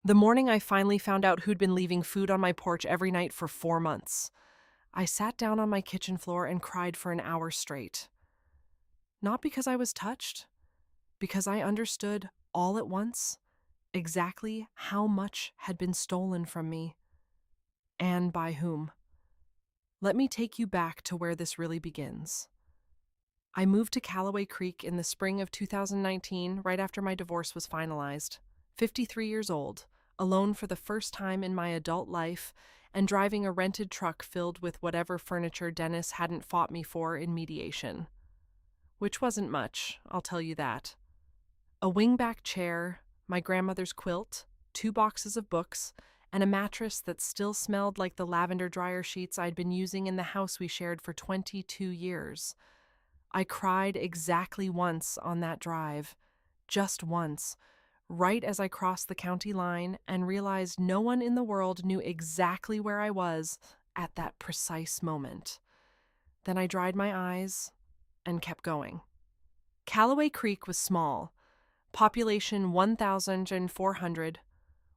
The morning I finally found out who'd been leaving food on my porch every night for 4 months, I sat down on my kitchen floor and cried for an hour straight. Not because I was touched, because I understood all at once exactly how much had been stolen from me and by whom. Let me take you back to where this really begins. I moved to Callaway Creek in the spring of 2019, right after my divorce was finalized. 53 years old, alone for the first time in my adult life, and driving a rented truck filled with whatever furniture Dennis hadn't fought me for in mediation. Which wasn't much, I'll tell you that. A wingback chair, my grandmother's quilt, 2 boxes of books, and a mattress that still smelled like the lavender dryer sheets I'd been using in the house we shared for 22 years. I cried exactly once on that drive, just once, right as I crossed the county line and realized no one in the world knew exactly where I was at that precise moment. Then I dried my eyes and kept going. Callaway Creek was small, population 1,400,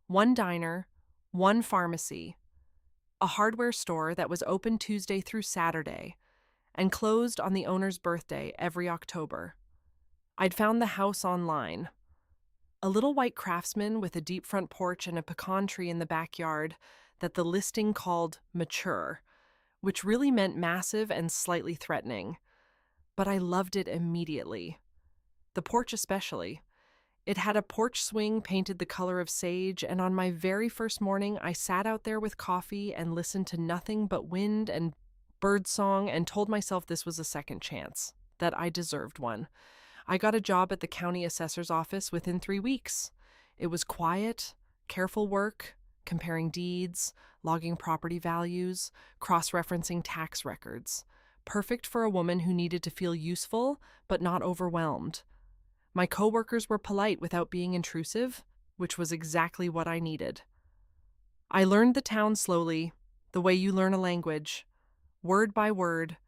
one diner, one pharmacy, a hardware store that was open Tuesday through Saturday and closed on the owner's birthday every October. I'd found the house online. A little white craftsman with a deep front porch and a pecan tree in the backyard that the listing called mature, which really meant massive and slightly threatening. But I loved it immediately. The porch especially. It had a porch swing painted the color of sage, and on my very first morning, I sat out there with coffee and listened to nothing but wind and birdsong and told myself this was a second chance, that I deserved one. I got a job at the county assessor's office within 3 weeks. It was quiet, careful work, comparing deeds, logging property values, cross-referencing tax records. Perfect for a woman who needed to feel useful but not overwhelmed. My coworkers were polite without being intrusive, which was exactly what I needed. I learned the town slowly, the way you learn a language, word by word,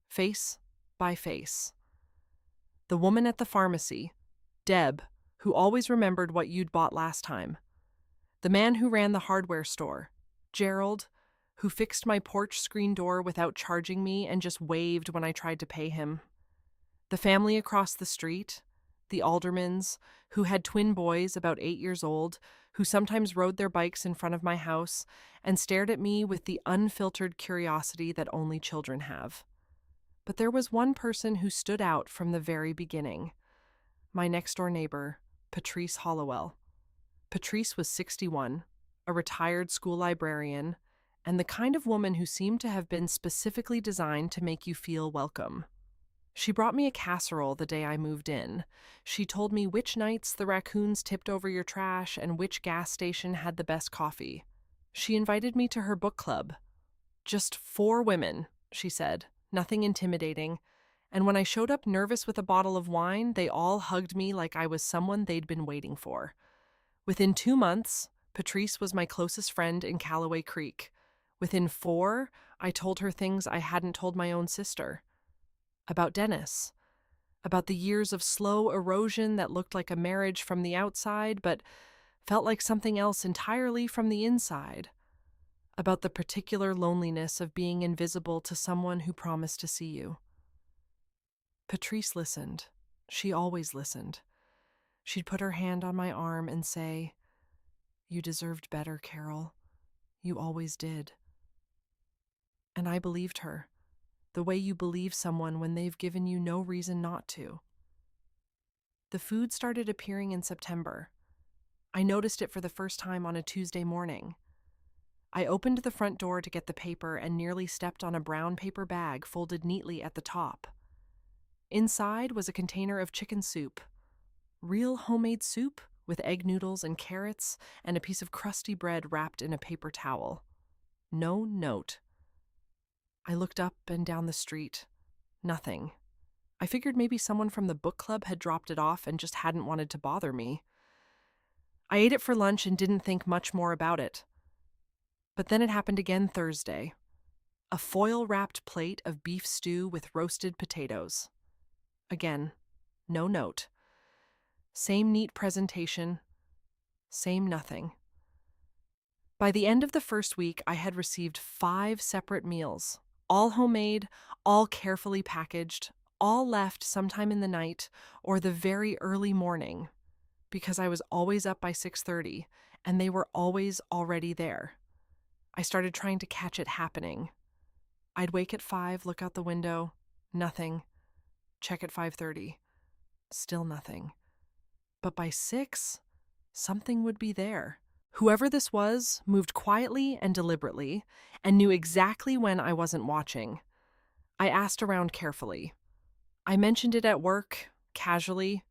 face by face. The woman at the pharmacy, Deb, who always remembered what you'd bought last time. The man who ran the hardware store, Gerald, who fixed my porch screen door without charging me and just waved when I tried to pay him. The family across the street, the Aldermans, who had twin boys about 8 years old, who sometimes rode their bikes in front of my house and stared at me with the unfiltered curiosity that only children have. But there was one person who stood out from the very beginning. My next-door neighbor, Patrice Hollowell. Patrice was 61, a retired school librarian, and the kind of woman who seemed to have been specifically designed to make you feel welcome. She brought me a casserole the day I moved in. She told me which nights the raccoons tipped over your trash and which gas station had the best coffee. She invited me to her book club. Just 4 women, she said, nothing intimidating. And when I showed up nervous with a bottle of wine, they all hugged me like I was someone they'd been waiting for. Within 2 months, Patrice was my closest friend in Callaway Creek. Within 4, I told her things I hadn't told my own sister. About Dennis, about the years of slow erosion that looked like a marriage from the outside but felt like something else entirely from the inside, about the particular loneliness of being invisible to someone who promised to see you. Patrice listened. She always listened. She'd put her hand on my arm and say, "You deserved better, Carol. You always did." And I believed her. The way you believe someone when they've given you no reason not to. The food started appearing in September. I noticed it for the first time on a Tuesday morning. I opened the front door to get the paper and nearly stepped on a brown paper bag folded neatly at the top. Inside was a container of chicken soup. Real homemade soup with egg noodles and carrots and a piece of crusty bread wrapped in a paper towel. No note. I looked up and down the street. Nothing. I figured maybe someone from the book club had dropped it off and just hadn't wanted to bother me. I ate it for lunch and didn't think much more about it. But then it happened again Thursday. A foil-wrapped plate of beef stew with roasted potatoes. Again, no note. Same neat presentation. Same nothing. By the end of the first week, I had received 5 separate meals, all homemade, all carefully packaged, all left sometime in the night or the very early morning because I was always up by 6:30 and they were always already there. I started trying to catch it happening. I'd wake at 5, look out the window, nothing. Check at 5:30, still nothing. But by 6, something would be there. Whoever this was moved quietly and deliberately and knew exactly when I wasn't watching. I asked around carefully. I mentioned it at work, casually,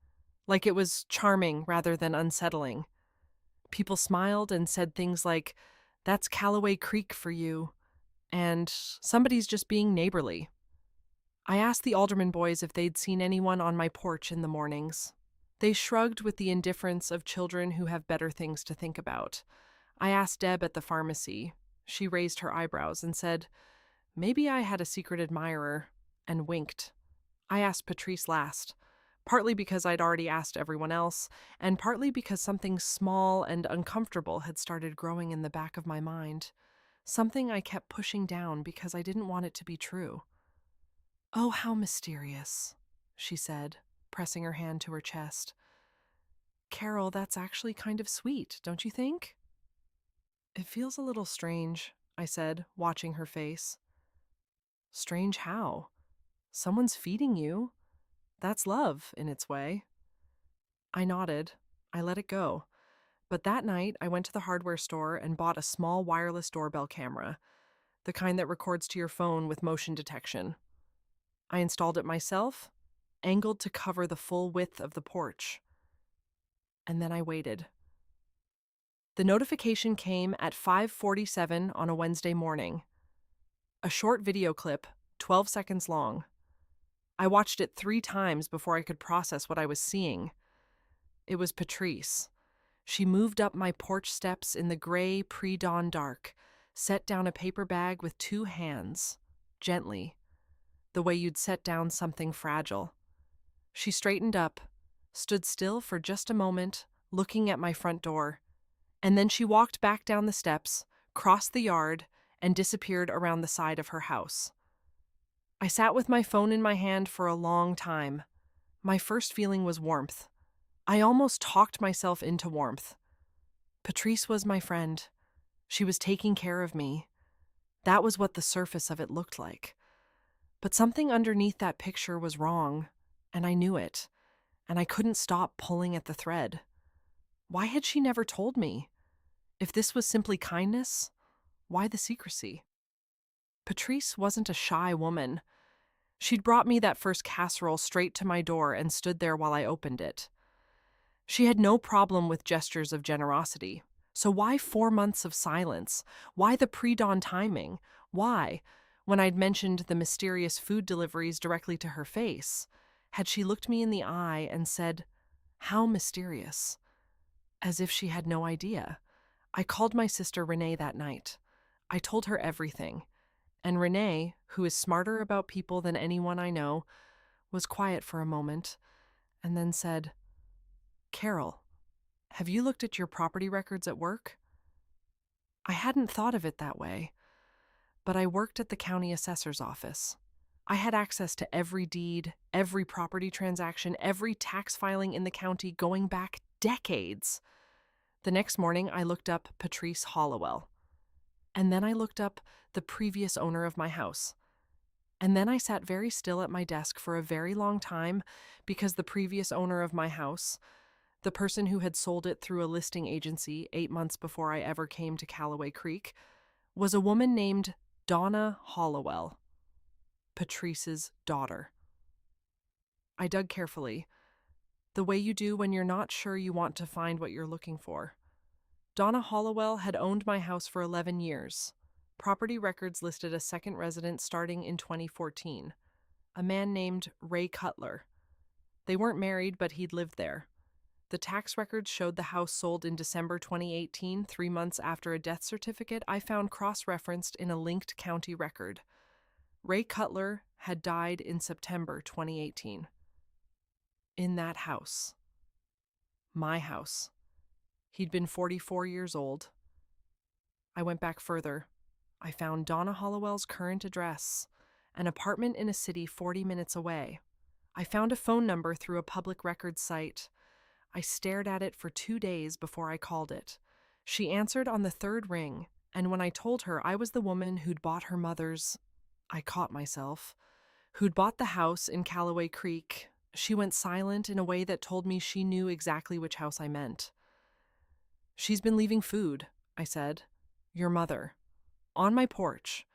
like it was charming rather than unsettling. People smiled and said things like, "That's Callaway Creek for you," and "Somebody's just being neighborly." I asked the alderman boys if they'd seen anyone on my porch in the mornings. They shrugged with the indifference of children who have better things to think about. I asked Deb at the pharmacy. She raised her eyebrows and said, "Maybe I had a secret admirer," and winked. I asked Patrice last, partly because I'd already asked everyone else, and partly because something small and uncomfortable had started growing in the back of my mind. Something I kept pushing down because I didn't want it to be true. "Oh, how mysterious," she said, pressing her hand to her chest. "Carol, that's actually kind of sweet, don't you think?" "It feels a little strange," I said, watching her face. "Strange how? Someone's feeding you. That's love, in its way." I nodded. I let it go. But that night, I went to the hardware store and bought a small wireless doorbell camera, the kind that records to your phone with motion detection. I installed it myself, angled to cover the full width of the porch. And then I waited. The notification came at 5:47 on a Wednesday morning. A short video clip, 12 seconds long. I watched it 3 times before I could process what I was seeing. It was Patrice. She moved up my porch steps in the gray pre-dawn dark, set down a paper bag with 2 hands, gently, the way you'd set down something fragile. She straightened up, stood still for just a moment, looking at my front door, and then she walked back down the steps, crossed the yard, and disappeared around the side of her house. I sat with my phone in my hand for a long time. My first feeling was warmth. I almost talked myself into warmth. Patrice was my friend. She was taking care of me. That was what the surface of it looked like. But something underneath that picture was wrong, and I knew it, and I couldn't stop pulling at the thread. Why had she never told me? If this was simply kindness, why the secrecy? Patrice wasn't a shy woman. She'd brought me that first casserole straight to my door and stood there while I opened it. She had no problem with gestures of generosity. So why 4 months of silence? Why the pre-dawn timing? Why, when I'd mentioned the mysterious food deliveries directly to her face, had she looked me in the eye and said, "How mysterious?" As if she had no idea. I called my sister Renee that night. I told her everything. And Renee, who is smarter about people than anyone I know, was quiet for a moment and then said, "Carol, have you looked at your property records at work?" I hadn't thought of it that way, but I worked at the county assessor's office. I had access to every deed, every property transaction, every tax filing in the county going back decades. The next morning, I looked up Patrice Hollowell. And then I looked up the previous owner of my house. And then I sat very still at my desk for a very long time because the previous owner of my house, the person who had sold it through a listing agency 8 months before I ever came to Callaway Creek, was a woman named Donna Hollowell, Patrice's daughter. I dug carefully, the way you do when you're not sure you want to find what you're looking for. Donna Hollowell had owned my house for 11 years. Property records listed a second resident starting in 2014, a man named Ray Cutler. They weren't married, but he'd lived there. The tax records showed the house sold in December 2018, 3 months after a death certificate I found cross-referenced in a linked county record. Ray Cutler had died in September 2018. In that house. My house. He'd been 44 years old. I went back further. I found Donna Hollowell's current address, an apartment in a city 40 minutes away. I found a phone number through a public records site. I stared at it for 2 days before I called it. She answered on the third ring, and when I told her I was the woman who'd bought her mother's, I caught myself, who'd bought the house in Callaway Creek, she went silent in a way that told me she knew exactly which house I meant. She's been leaving food, I said. Your mother. On my porch.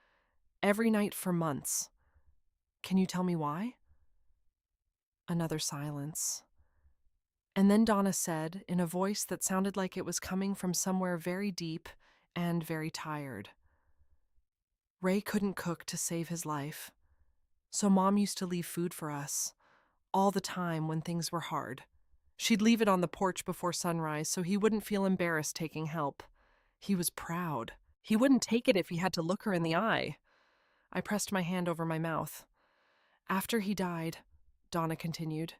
Every night for months. Can you tell me why? Another silence. And then Donna said, in a voice that sounded like it was coming from somewhere very deep and very tired, Ray couldn't cook to save his life, so Mom used to leave food for us, all the time when things were hard. She'd leave it on the porch before sunrise so he wouldn't feel embarrassed taking help. He was proud. He wouldn't take it if he had to look her in the eye. I pressed my hand over my mouth. After he died, Donna continued,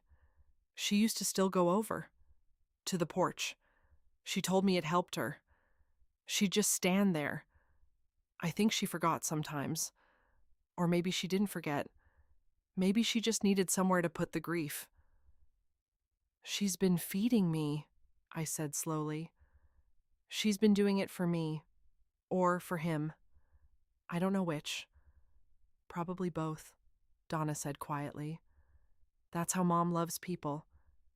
she used to still go over to the porch. She told me it helped her. She'd just stand there. I think she forgot sometimes. Or maybe she didn't forget. Maybe she just needed somewhere to put the grief. She's been feeding me, I said slowly. She's been doing it for me. Or for him. I don't know which. Probably both, Donna said quietly. That's how Mom loves people.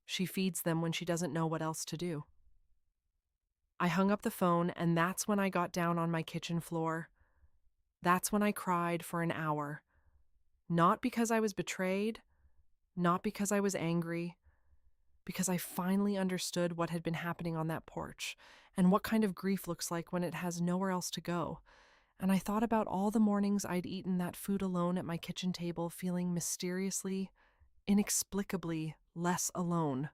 She feeds them when she doesn't know what else to do. I hung up the phone, and that's when I got down on my kitchen floor. That's when I cried for an hour. Not because I was betrayed, not because I was angry, because I finally understood what had been happening on that porch and what kind of grief looks like when it has nowhere else to go. And I thought about all the mornings I'd eaten that food alone at my kitchen table, feeling mysteriously, inexplicably less alone.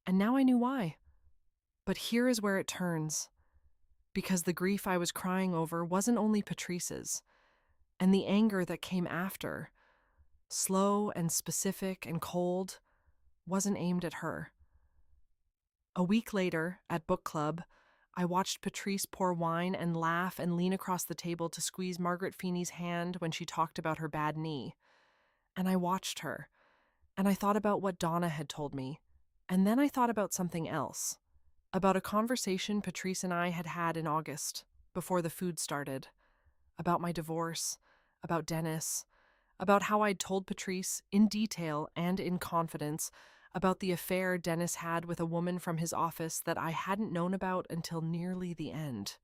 And now I knew why. But here is where it turns. Because the grief I was crying over wasn't only Patrice's, and the anger that came after, slow and specific and cold, wasn't aimed at her. A week later, at book club, I watched Patrice pour wine and laugh and lean across the table to squeeze Margaret Feeney's hand when she talked about her bad knee. And I watched her, and I thought about what Donna had told me, and then I thought about something else, about a conversation Patrice and I had had in August, before the food started, about my divorce, about Dennis, about how I'd told Patrice, in detail and in confidence, about the affair Dennis had with a woman from his office that I hadn't known about until nearly the end.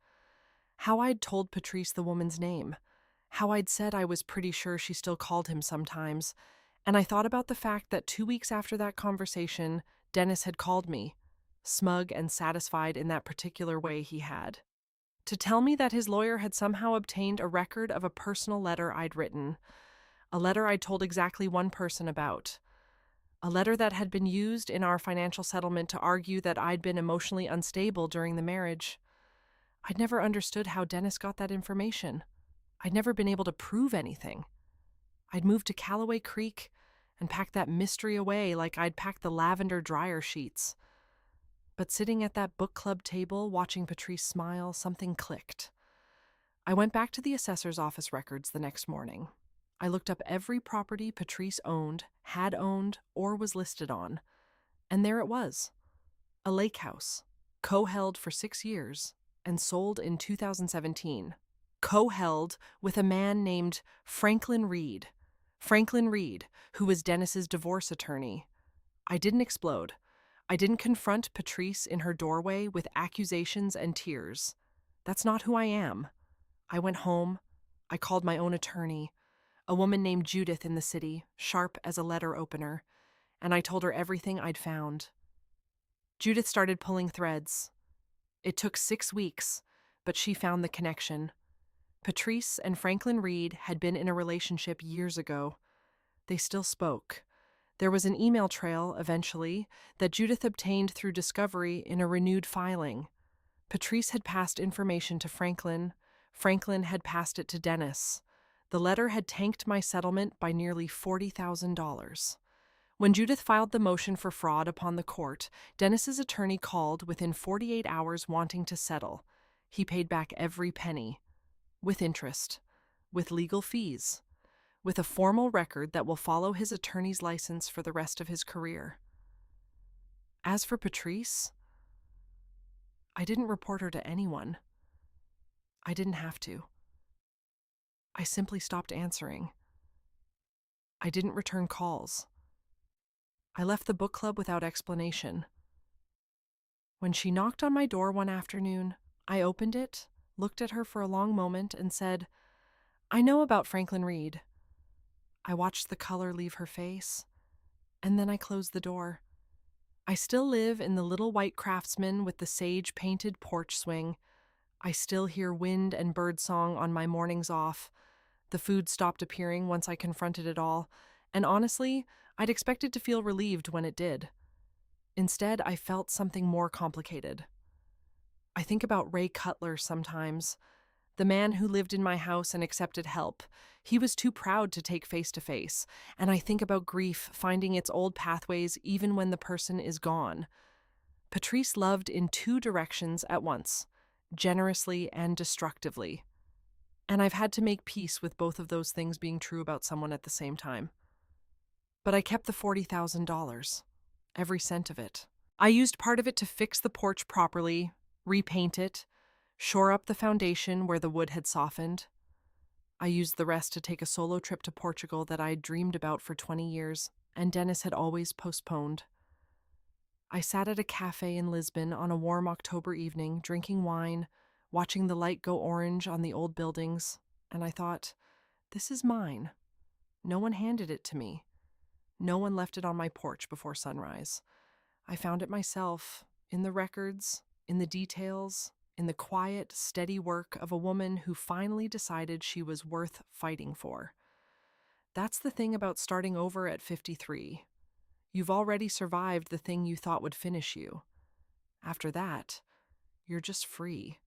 How I'd told Patrice the woman's name, how I'd said I was pretty sure she still called him sometimes, and I thought about the fact that 2 weeks after that conversation, Dennis had called me, smug and satisfied in that particular way he had, to tell me that his lawyer had somehow obtained a record of a personal letter I'd written, a letter I'd told exactly one person about, a letter that had been used in our financial settlement to argue that I'd been emotionally unstable during the marriage. I'd never understood how Dennis got that information. I'd never been able to prove anything. I'd moved to Callaway Creek and packed that mystery away like I'd packed the lavender dryer sheets. But sitting at that book club table, watching Patrice smile, something clicked. I went back to the assessor's office records the next morning. I looked up every property Patrice owned, had owned, or was listed on. And there it was. A lake house, co-held for 6 years, and sold in 2017. Co-held with a man named Franklin Reed. Franklin Reed, who was Dennis's divorce attorney. I didn't explode. I didn't confront Patrice in her doorway with accusations and tears. That's not who I am. I went home. I called my own attorney, a woman named Judith in the city, sharp as a letter opener, and I told her everything I'd found. Judith started pulling threads. It took 6 weeks, but she found the connection. Patrice and Franklin Reed had been in a relationship years ago. They still spoke. There was an email trail, eventually, that Judith obtained through discovery in a renewed filing. Patrice had passed information to Franklin. Franklin had passed it to Dennis. The letter had tanked my settlement by nearly $40,000. When Judith filed the motion for fraud upon the court, Dennis's attorney called within 48 hours wanting to settle. He paid back every penny, with interest, with legal fees, with a formal record that will follow his attorney's license for the rest of his career. As for Patrice, I didn't report her to anyone. I didn't have to. I simply stopped answering. I didn't return calls. I left the book club without explanation. When she knocked on my door one afternoon, I opened it, looked at her for a long moment, and said, "I know about Franklin Reed." I watched the color leave her face, and then I closed the door. I still live in the little white craftsman with the sage-painted porch swing. I still hear wind and birdsong on my mornings off. The food stopped appearing once I confronted it all, and honestly, I'd expected to feel relieved when it did. Instead, I felt something more complicated. I think about Ray Cutler sometimes, the man who lived in my house and accepted help. He was too proud to take face to face, and I think about grief finding its old pathways even when the person is gone. Patrice loved in two directions at once, generously and destructively. And I've had to make peace with both of those things being true about someone at the same time. But I kept the $40,000, every cent of it. I used part of it to fix the porch properly, repaint it, shore up the foundation where the wood had softened. I used the rest to take a solo trip to Portugal that I had dreamed about for 20 years, and Dennis had always postponed. I sat at a cafe in Lisbon on a warm October evening, drinking wine, watching the light go orange on the old buildings, and I thought, this is mine. No one handed it to me. No one left it on my porch before sunrise. I found it myself, in the records, in the details, in the quiet, steady work of a woman who finally decided she was worth fighting for. That's the thing about starting over at 53. You've already survived the thing you thought would finish you. After that, you're just free.